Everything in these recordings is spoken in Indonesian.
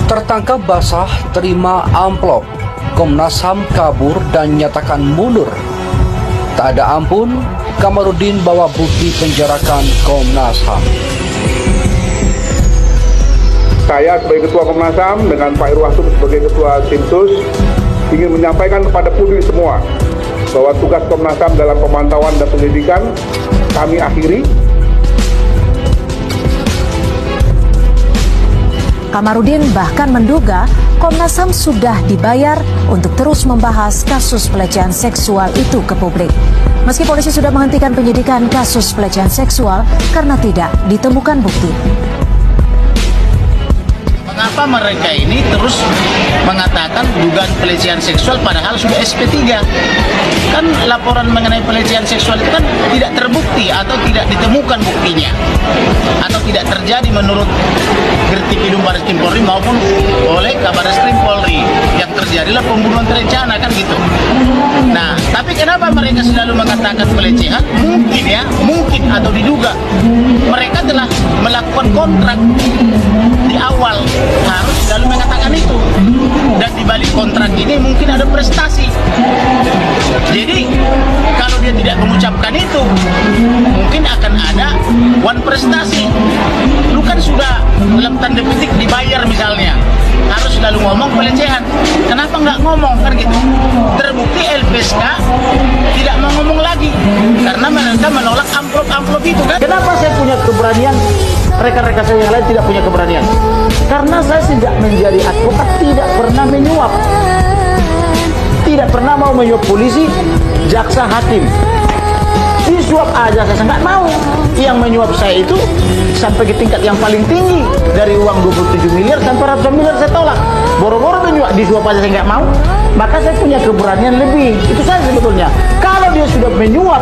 Tertangkap basah terima amplop, Komnas HAM kabur dan nyatakan mundur. Tak ada ampun, Kamarudin bawa bukti penjarakan Komnas HAM. Saya sebagai Ketua Komnas HAM dengan Pak Irwasum sebagai Ketua Tim Sus ingin menyampaikan kepada publik semua bahwa tugas Komnas HAM dalam pemantauan dan penyelidikan kami akhiri. Kamarudin bahkan menduga Komnas HAM sudah dibayar untuk terus membahas kasus pelecehan seksual itu ke publik. Meski polisi sudah menghentikan penyidikan kasus pelecehan seksual karena tidak ditemukan bukti. Mengapa mereka ini terus mengatakan dugaan pelecehan seksual padahal sudah SP3? Kan laporan mengenai pelecehan seksual itu kan tidak terbukti atau tidak ditemukan buktinya. Atau tidak terjadi menurut Gertipidum Barreskrim Polri maupun oleh Kabarreskrim Polri. Yang terjadilah pembunuhan terencana kan gitu. Nah, tapi kenapa mereka selalu mengatakan pelecehan? Mungkin ya, mungkin atau diduga. Mereka telah melakukan kontrak di awal. Harus selalu mengatakan itu, dan di balik kontrak ini mungkin ada prestasi. Jadi kalau dia tidak mengucapkan itu, mungkin akan ada one prestasi. Lu kan sudah dalam tanda petik dibayar misalnya, harus selalu ngomong pelecehan. Kenapa nggak ngomong kan gitu? Terbukti LPSK tidak mau ngomong lagi karena mereka menolak amplop-amplop itu kan. Kenapa saya punya keberanian? Rekan-rekan saya yang lain tidak punya keberanian. Karena saya sejak menjadi advokat tidak pernah menyuap. Tidak pernah mau menyuap polisi, jaksa, hakim. Disuap aja saya nggak mau. Yang menyuap saya itu sampai ke tingkat yang paling tinggi. Dari uang 27 miliar sampai ratusan miliar saya tolak. Boro-boro menyuap, disuap aja saya nggak mau. Maka saya punya keberanian lebih. Itu saya sebetulnya. Kalau dia sudah menyuap,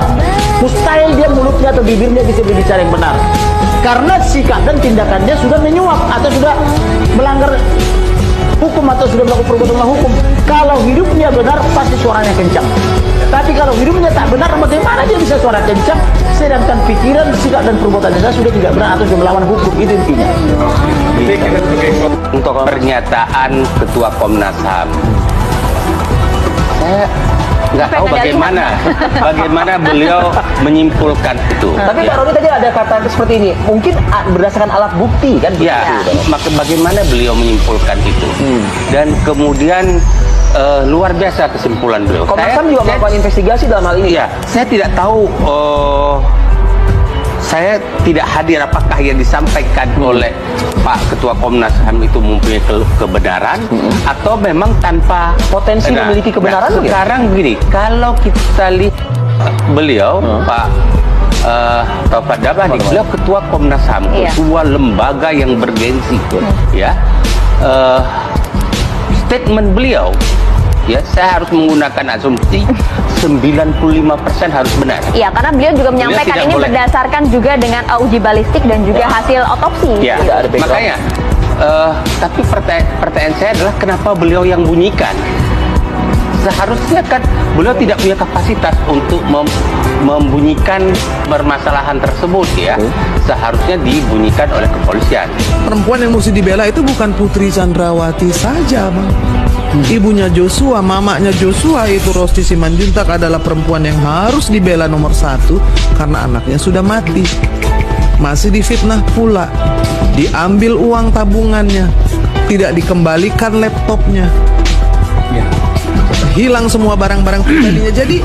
mustahil dia mulutnya atau bibirnya bisa berbicara yang benar. Karena sikap dan tindakannya sudah menyuap atau sudah melanggar hukum atau sudah melakukan perbuatan melawan hukum. Kalau hidupnya benar pasti suaranya kencang. Tapi kalau hidupnya tak benar, bagaimana dia bisa suara kencang? Sedangkan pikiran, sikap dan perbuatannya saya sudah tidak benar atau sudah melawan hukum. Itu intinya. Untuk pernyataan Ketua Komnas HAM, saya nggak tahu bagaimana beliau menyimpulkan itu. Tapi Pak Roni tadi ada kata seperti ini, mungkin berdasarkan alat bukti kan? Ya, maka bagaimana beliau menyimpulkan itu? Dan kemudian luar biasa kesimpulan beliau. Komnas HAM juga melakukan investigasi dalam hal ini. Ya, saya tidak tahu. Saya tidak hadir apakah yang disampaikan oleh Pak Ketua Komnas HAM itu mempunyai kebenaran atau memang tanpa potensi memiliki kebenaran. Nah, sekarang begini, kalau kita lihat beliau Pak Taufik Dabani, beliau Ketua Komnas HAM, sebuah lembaga yang bergensi, ya. Statement beliau, ya, saya harus menggunakan asumsi 95% harus benar. Iya, karena beliau juga menyampaikan ini berdasarkan juga dengan uji balistik dan juga hasil otopsi. Ya, makanya. Tapi pertanyaan saya adalah kenapa beliau yang bunyikan? Seharusnya kan beliau tidak punya kapasitas untuk membunyikan permasalahan tersebut, ya. Seharusnya dibunyikan oleh kepolisian. Perempuan yang mesti dibela itu bukan Putri Chandrawati saja, Bang. Ibunya Joshua, mamanya Joshua itu Rosti Simanjuntak adalah perempuan yang harus dibela nomor 1 karena anaknya sudah mati. Masih difitnah pula, diambil uang tabungannya, tidak dikembalikan laptopnya, hilang semua barang-barang pribadinya. Jadi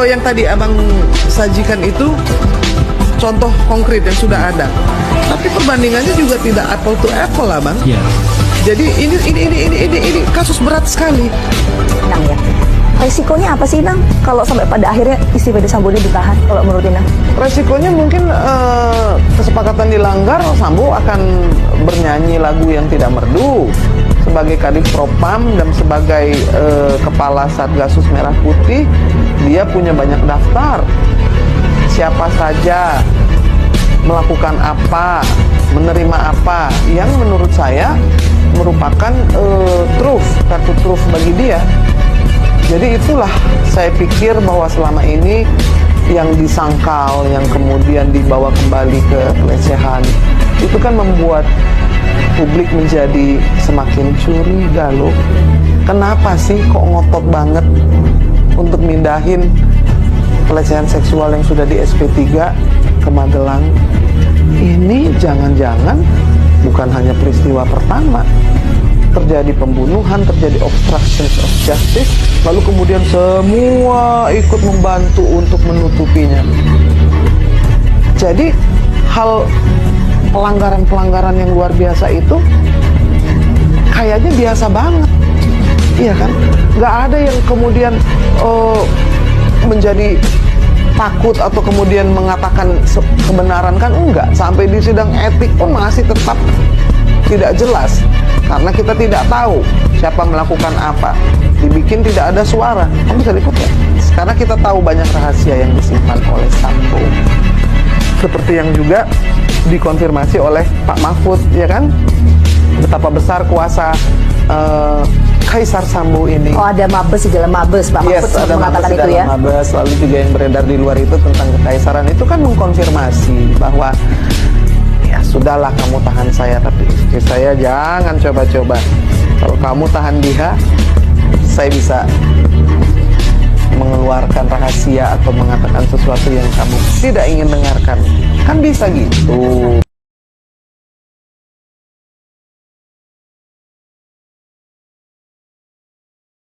yang tadi abang sajikan itu contoh konkret yang sudah ada, tapi perbandingannya juga tidak apple to apple lah, Bang. Jadi ini kasus berat sekali. Bang, ya. Resikonya apa sih, Bang, kalau sampai pada akhirnya istri Verdi Sambo ini ditahan, kalau menurut Inang? Resikonya mungkin kesepakatan dilanggar, Sambo akan bernyanyi lagu yang tidak merdu sebagai Kadif Propam dan sebagai Kepala Satgasus Merah Putih. Dia punya banyak daftar, siapa saja melakukan apa, menerima apa, yang menurut saya merupakan kartu truf bagi dia. Jadi itulah saya pikir bahwa selama ini yang disangkal, yang kemudian dibawa kembali ke pelecehan, itu kan membuat publik menjadi semakin curiga loh. Kenapa sih kok ngotot banget untuk mindahin pelecehan seksual yang sudah di SP3 ke Magelang? Ini jangan-jangan bukan hanya peristiwa pertama. Terjadi pembunuhan, terjadi obstruction of justice, lalu kemudian semua ikut membantu untuk menutupinya. Jadi hal pelanggaran-pelanggaran yang luar biasa itu kayaknya biasa banget, iya kan? Nggak ada yang kemudian menjadi takut atau kemudian mengatakan kebenaran, kan enggak. Sampai di sidang etik pun masih tetap tidak jelas karena kita tidak tahu siapa melakukan apa. Dibikin tidak ada suara. Kamu bisa lihat ya? Karena kita tahu banyak rahasia yang disimpan oleh Sambo. Seperti yang juga dikonfirmasi oleh Pak Mahfud, ya kan? Betapa besar kuasa Kaisar Sambo ini. Oh, ada mabes di dalam mabes, Pak Mahfud sempat ada mengatakan mabes di itu dalam ya. mabes. Lalu juga yang beredar di luar itu tentang kekaisaran itu kan mengkonfirmasi bahwa ya sudahlah, kamu tahan saya, tapi istri saya jangan coba-coba. Kalau kamu tahan dia, saya bisa mengeluarkan rahasia atau mengatakan sesuatu yang kamu tidak ingin dengarkan. Kan bisa gitu.